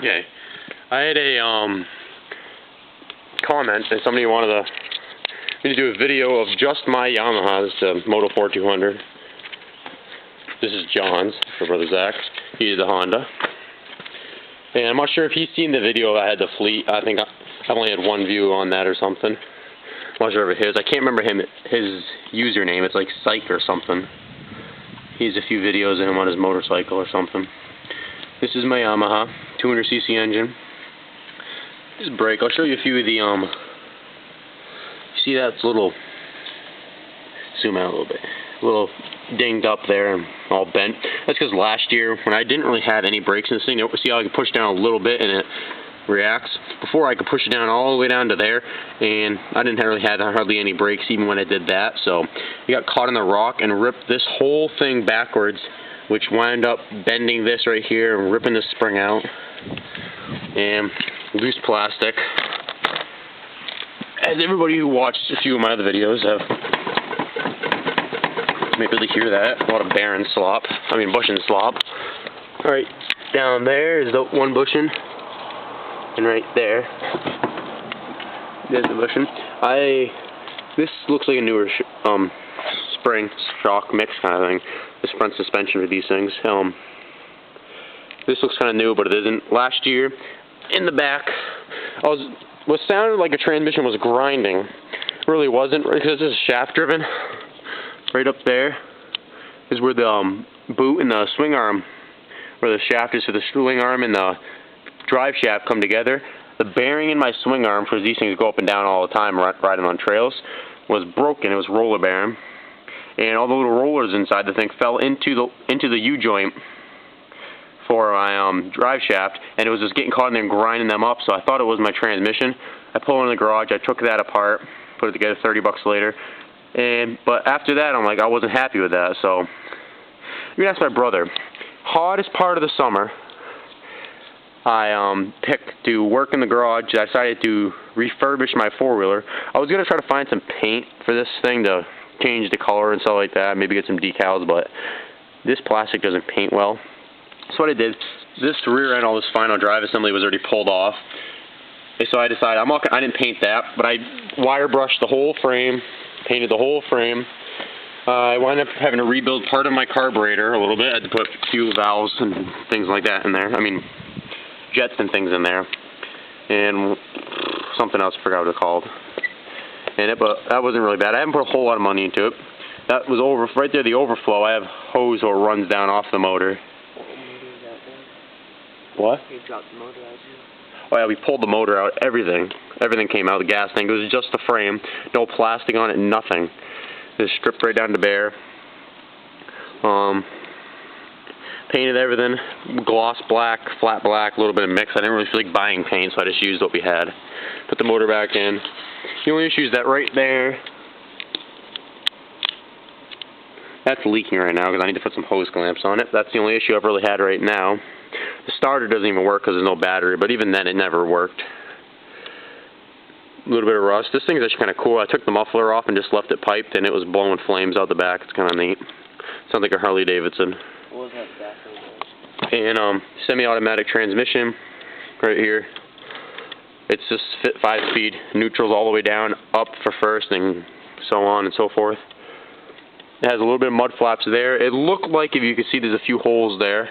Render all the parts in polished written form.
Yeah, I had a comment that somebody wanted me to do a video of just my Yamaha. This is a Moto 4200. This is John's, for Brother Zach. He is a Honda. And I'm not sure if he's seen the video I had the Fleet. I think I only had one view on that or something. I'm not sure if it is. I can't remember his username. It's like Psych or something. He has a few videos of him on his motorcycle or something. This is my Yamaha 200cc engine. This brake. I'll show you a few of the you see that's a little, zoom out a little bit, a little dinged up there and all bent. That's because last year when I didn't really have any brakes in this thing, see how I could push down a little bit and it reacts? Before I could push it down all the way down to there, and I didn't really have hardly any brakes even when I did that, so I got caught in the rock and ripped this whole thing backwards, which wound up bending this right here and ripping the spring out, and loose plastic. As everybody who watched a few of my other videos have maybe they hear that, a lot of bushing slop. Alright, down there is the one bushing, and right there's the bushing. This looks like a newer spring shock mix kind of thing. This front suspension for these things. This looks kind of new, but it isn't. Last year, in the back, what sounded like a transmission was grinding. It really wasn't, because this is shaft driven. Right up there is where the boot and the swing arm, where the shaft is for the swing arm and the drive shaft come together. The bearing in my swing arm, because these things go up and down all the time riding on trails, was broken. It was roller bearing, and all the little rollers inside the thing fell into the U-joint for my drive shaft, and it was just getting caught in there and grinding them up. So I thought it was my transmission. I pulled it in the garage. I took that apart, put it together. $30 later. But after that, I'm like, I wasn't happy with that. So you ask my brother. Hottest part of the summer, I picked to work in the garage. I decided to refurbish my four-wheeler. I was going to try to find some paint for this thing to change the color and stuff like that, maybe get some decals, but this plastic doesn't paint well. So what I did, this rear end, all this final drive assembly was already pulled off. So I decided, I didn't paint that, but I wire brushed the whole frame, painted the whole frame. I wound up having to rebuild part of my carburetor a little bit. I had to put a few valves and things like that in there. I mean, jets and things in there. And something else, I forgot what it's called. But that wasn't really bad. I haven't put a whole lot of money into it. That was right there, the overflow. I have hose that runs down off the motor. What? You dropped the motor out here? Oh yeah, we pulled the motor out, everything came out, the gas tank. It was just the frame, no plastic on it, nothing. Just stripped right down to bare. Painted everything, gloss black, flat black, a little bit of mix. I didn't really feel like buying paint, so I just used what we had. Put the motor back in. The only issue is that right there, that's leaking right now because I need to put some hose clamps on it. That's the only issue I've really had right now. The starter doesn't even work because there's no battery, but even then it never worked. A little bit of rust. This thing's actually kind of cool. I took the muffler off and just left it piped, and it was blowing flames out the back. It's kind of neat. Sounds like a Harley Davidson. What was that battery? And semi-automatic transmission right here. It's just 5-speed, neutrals all the way down, up for first, and so on and so forth. It has a little bit of mud flaps there. It looked like, if you can see, there's a few holes there.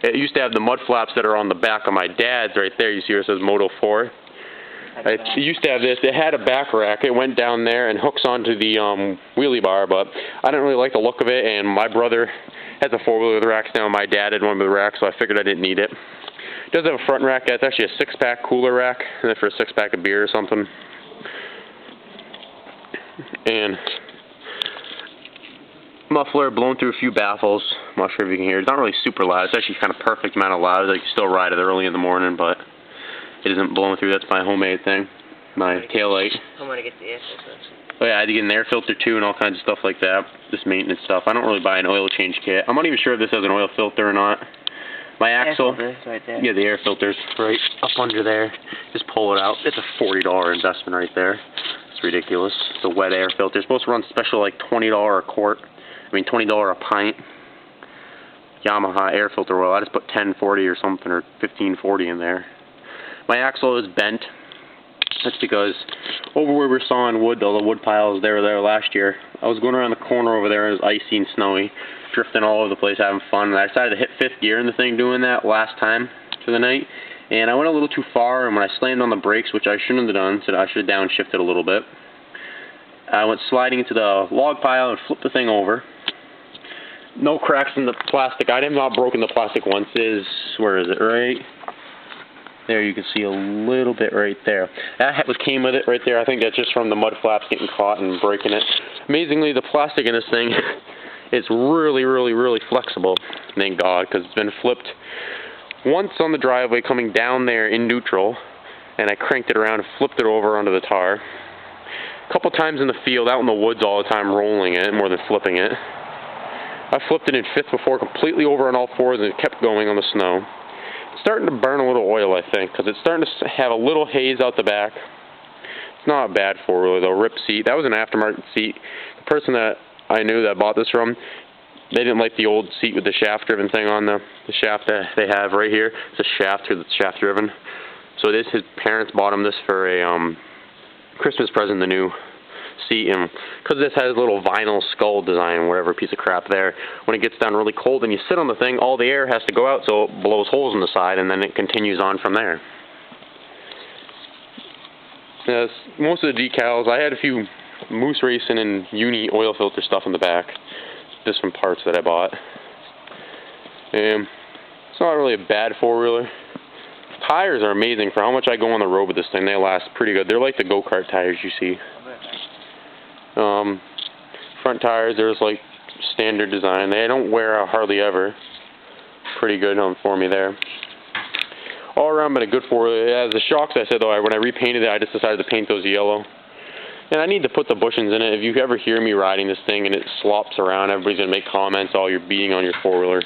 It used to have the mud flaps that are on the back of my dad's right there. You see where it says Moto 4? It used to have this. It had a back rack. It went down there and hooks onto the wheelie bar, but I didn't really like the look of it, and my brother has a four-wheeler with racks now. My dad had one with a rack, so I figured I didn't need it. It does have a front rack. It's actually a 6-pack cooler rack, and then for a 6-pack of beer or something. And muffler blown through a few baffles. I'm not sure if you can hear it. It's not really super loud. It's actually kind of perfect amount of loud. I can still ride it early in the morning, but it isn't blowing through. That's my homemade thing. My taillight. I'm gonna get the air filter. Oh yeah, I had to get an air filter too and all kinds of stuff like that. Just maintenance stuff. I don't really buy an oil change kit. I'm not even sure if this has an oil filter or not. My axle, right there. Yeah, the air filter's right up under there. Just pull it out. It's a $40 investment right there. It's ridiculous. It's a wet air filter. It's supposed to run special like $20 a quart. I mean $20 a pint. Yamaha air filter oil. I just put 1040 or something, or 1540 in there. My axle is bent. That's because over where we're sawing wood, all the wood piles they were there last year, I was going around the corner over there, and it was icy and snowy, drifting all over the place, having fun, and I decided to hit 5th gear in the thing doing that last time for the night, and I went a little too far, and when I slammed on the brakes, which I shouldn't have done, so I should have downshifted a little bit, I went sliding into the log pile and flipped the thing over. No cracks in the plastic. I have not broken the plastic once. Where is it, right? There, you can see a little bit right there. That came with it right there. I think that's just from the mud flaps getting caught and breaking it. Amazingly, the plastic in this thing is really, really, really flexible. Thank God, because it's been flipped once on the driveway coming down there in neutral, and I cranked it around and flipped it over onto the tar. A couple times in the field, out in the woods all the time, rolling it more than flipping it. I flipped it in 5th before, completely over on all fours, and it kept going on the snow. It's starting to burn a little oil, I think, because it's starting to have a little haze out the back. It's not a bad four-wheeler, though. Rip seat. That was an aftermarket seat. The person that I knew that bought this from, they didn't like the old seat with the shaft-driven thing on the shaft that they have right here. It's a shaft here that's shaft-driven. So his parents bought him this for a Christmas present, the new seat, and because this has a little vinyl skull design, whatever piece of crap there, when it gets down really cold and you sit on the thing, all the air has to go out, so it blows holes in the side, and then it continues on from there. Yes, most of the decals, I had a few Moose Racing and Uni oil filter stuff in the back, just from parts that I bought. And it's not really a bad four-wheeler. Tires are amazing for how much I go on the road with this thing. They last pretty good. They're like the go-kart tires you see. Front tires, there's like standard design. They don't wear out hardly ever. Pretty good for me there. All around been a good four-wheeler. As the shocks, I said, though, when I repainted it, I just decided to paint those yellow. And I need to put the bushings in it. If you ever hear me riding this thing and it slops around, everybody's going to make comments, oh, you're beating on your four-wheeler.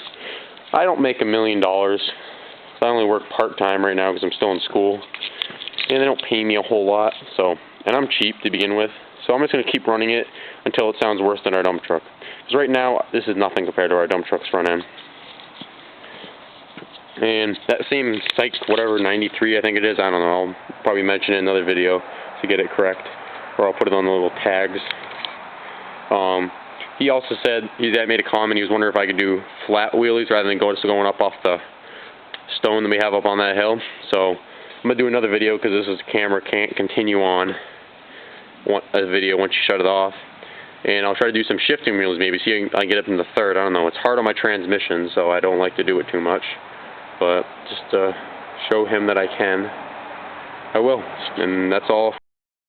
I don't make $1 million. I only work part-time right now because I'm still in school. And they don't pay me a whole lot. And I'm cheap to begin with. So I'm just going to keep running it until it sounds worse than our dump truck. Because right now, this is nothing compared to our dump truck's front end. And that same Psych, whatever, 93 I think it is, I don't know, I'll probably mention it in another video to get it correct. Or I'll put it on the little tags. He also said, that made a comment, he was wondering if I could do flat wheelies rather than just going up off the stone that we have up on that hill. So I'm going to do another video because this camera can't continue on a video once you shut it off. And I'll try to do some shifting wheels maybe, see if I can get up in the 3rd. I don't know, it's hard on my transmission, so I don't like to do it too much. But just to show him that I can, I will. And that's all